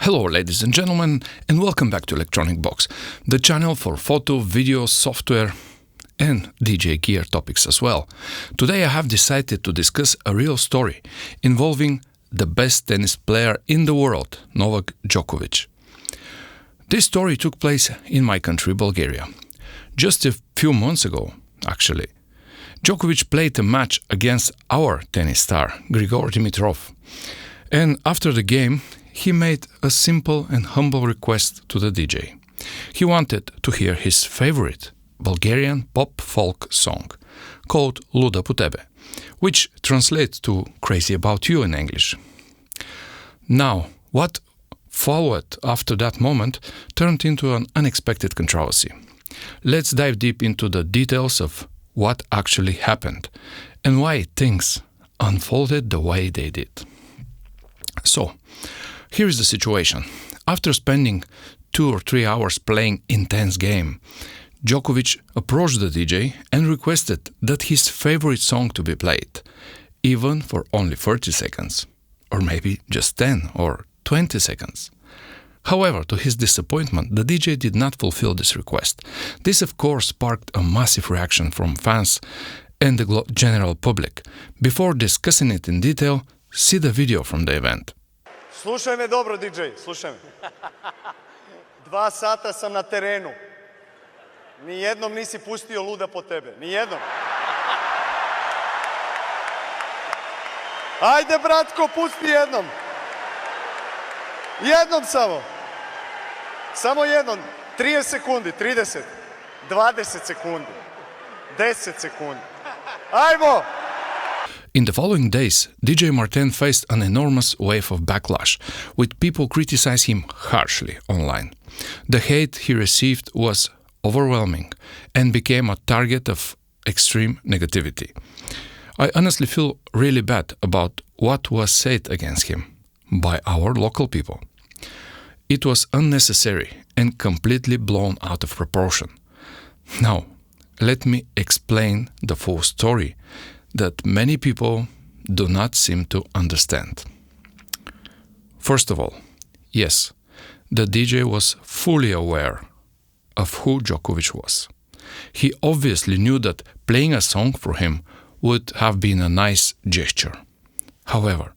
Hello, ladies and gentlemen, and welcome back to Electronic Box, the channel for photo, video, software, and DJ gear topics as well. Today I have decided to discuss a real story involving the best tennis player in the world, Novak Djokovic. This story took place in my country, Bulgaria. Just a few months ago, actually, Djokovic played a match against our tennis star, Grigor Dimitrov. And after the game, he made a simple and humble request to the DJ. He wanted to hear his favorite Bulgarian pop-folk song called Luda po tebe, which translates to Crazy About You in English. Now, what followed after that moment turned into an unexpected controversy. Let's dive deep into the details of what actually happened and why things unfolded the way they did. So, here is the situation. After spending 2 or 3 hours playing intense game, Djokovic approached the DJ and requested that his favorite song to be played, even for only 30 seconds, or maybe just 10 or 20 seconds. However, to his disappointment, the DJ did not fulfill this request. This, of course, sparked a massive reaction from fans and the general public. Before discussing it in detail, see the video from the event. Slušaj me dobro, DJ, slušaj me. 2 sata sam na terenu. Nijednom nisi pustio Luda po tebe. Nijednom. Ajde, bratko, pusti jednom. Jednom samo. Samo jednom. 30 sekundi, 30. 20 sekundi. 10 sekundi. Ajmo! In the following days, DJ Martin faced an enormous wave of backlash, with people criticizing him harshly online. The hate he received was overwhelming and became a target of extreme negativity. I honestly feel really bad about what was said against him by our local people. It was unnecessary and completely blown out of proportion. Now, let me explain the full story that many people do not seem to understand. First of all, yes, the DJ was fully aware of who Djokovic was. He obviously knew that playing a song for him would have been a nice gesture. However,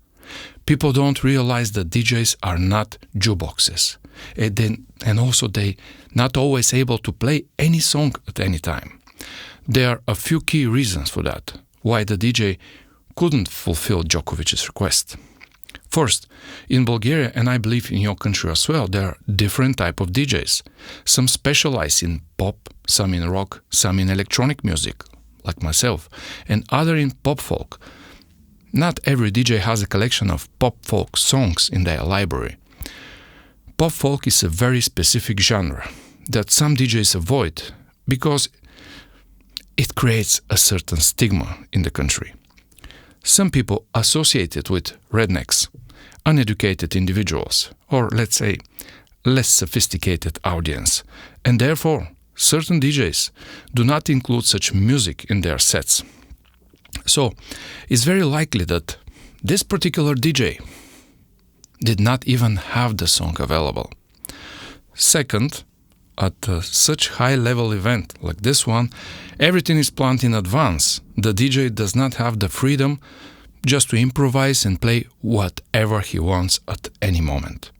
people don't realize that DJs are not jukeboxes, and also they not always able to play any song at any time. There are a few key reasons for that, why the DJ couldn't fulfill Djokovic's request. First, in Bulgaria, and I believe in your country as well, there are different types of DJs. Some specialize in pop, some in rock, some in electronic music, like myself, and other in pop folk. Not every DJ has a collection of pop folk songs in their library. Pop folk is a very specific genre that some DJs avoid because it creates a certain stigma in the country. Some people associate it with rednecks, uneducated individuals, or let's say, less sophisticated audience, and therefore certain DJs do not include such music in their sets. So, it's very likely that this particular DJ did not even have the song available. Second, at such high-level event like this one, everything is planned in advance. The DJ does not have the freedom just to improvise and play whatever he wants at any moment.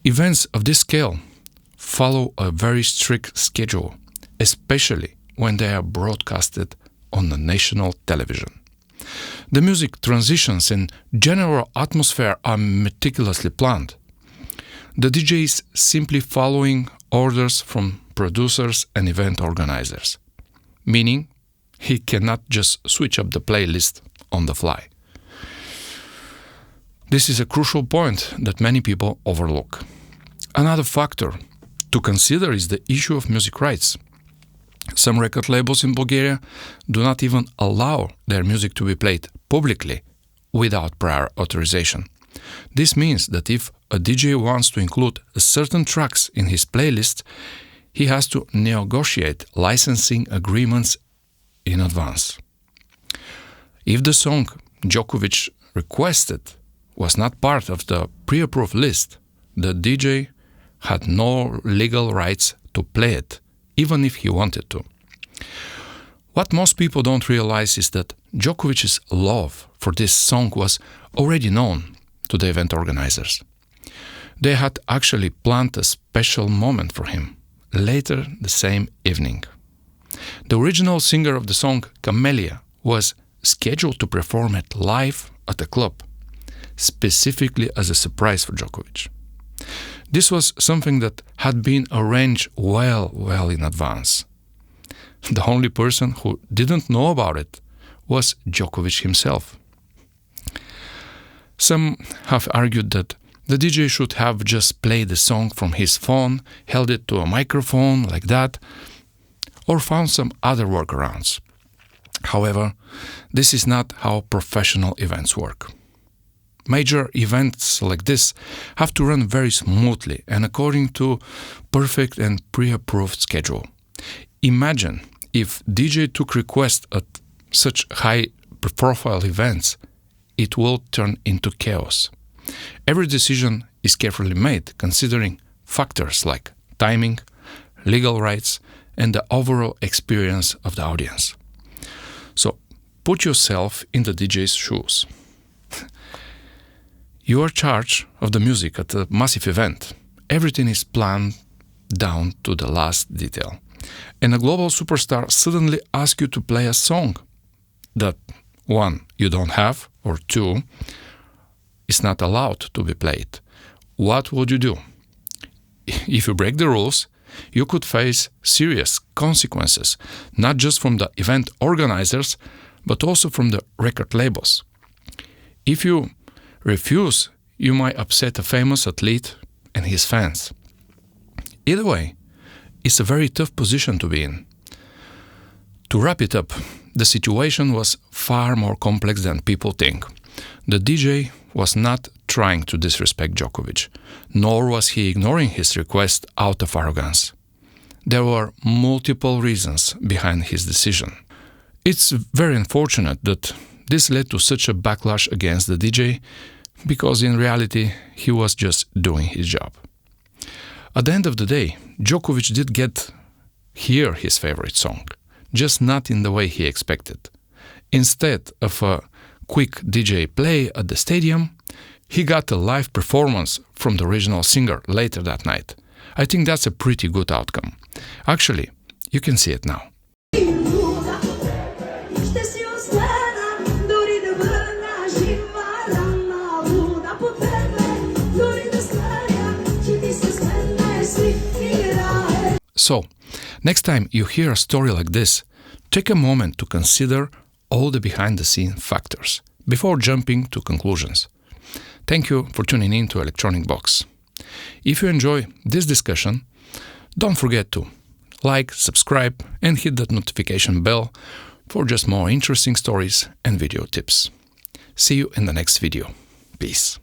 Events of this scale follow a very strict schedule, especially when they are broadcasted on the national television. The music transitions and general atmosphere are meticulously planned. The DJ is simply following orders from producers and event organizers, meaning he cannot just switch up the playlist on the fly. This is a crucial point that many people overlook. Another factor to consider is the issue of music rights. Some record labels in Bulgaria do not even allow their music to be played publicly without prior authorization. This means that if a DJ wants to include certain tracks in his playlist, he has to negotiate licensing agreements in advance. If the song Djokovic requested was not part of the pre-approved list, the DJ had no legal rights to play it, even if he wanted to. What most people don't realize is that Djokovic's love for this song was already known to the event organizers. They had actually planned a special moment for him later the same evening. The original singer of the song, Camellia, was scheduled to perform it live at the club, specifically as a surprise for Djokovic. This was something that had been arranged well in advance. The only person who didn't know about it was Djokovic himself. Some have argued that the DJ should have just played the song from his phone, held it to a microphone like that, or found some other workarounds. However, this is not how professional events work. Major events like this have to run very smoothly and according to perfect and pre-approved schedule. Imagine if DJ took requests at such high-profile events, it will turn into chaos. Every decision is carefully made, considering factors like timing, legal rights, and the overall experience of the audience. So, put yourself in the DJ's shoes. You are in charge of the music at a massive event. Everything is planned down to the last detail. And a global superstar suddenly asks you to play a song that, one, you don't have, or two, is not allowed to be played. What would you do? If you break the rules, you could face serious consequences, not just from the event organizers, but also from the record labels. If you refuse, you might upset a famous athlete and his fans. Either way, it's a very tough position to be in. To wrap it up, the situation was far more complex than people think. The DJ was not trying to disrespect Djokovic, nor was he ignoring his request out of arrogance. There were multiple reasons behind his decision. It's very unfortunate that this led to such a backlash against the DJ, because in reality he was just doing his job. At the end of the day, Djokovic did hear his favorite song, just not in the way he expected. Instead of a quick DJ play at the stadium, he got a live performance from the original singer later that night. I think that's a pretty good outcome. Actually, you can see it now. So, next time you hear a story like this, take a moment to consider all the behind-the-scenes factors before jumping to conclusions. Thank you for tuning in to Electronic Box. If you enjoy this discussion, don't forget to like, subscribe, and hit that notification bell for just more interesting stories and video tips. See you in the next video. Peace.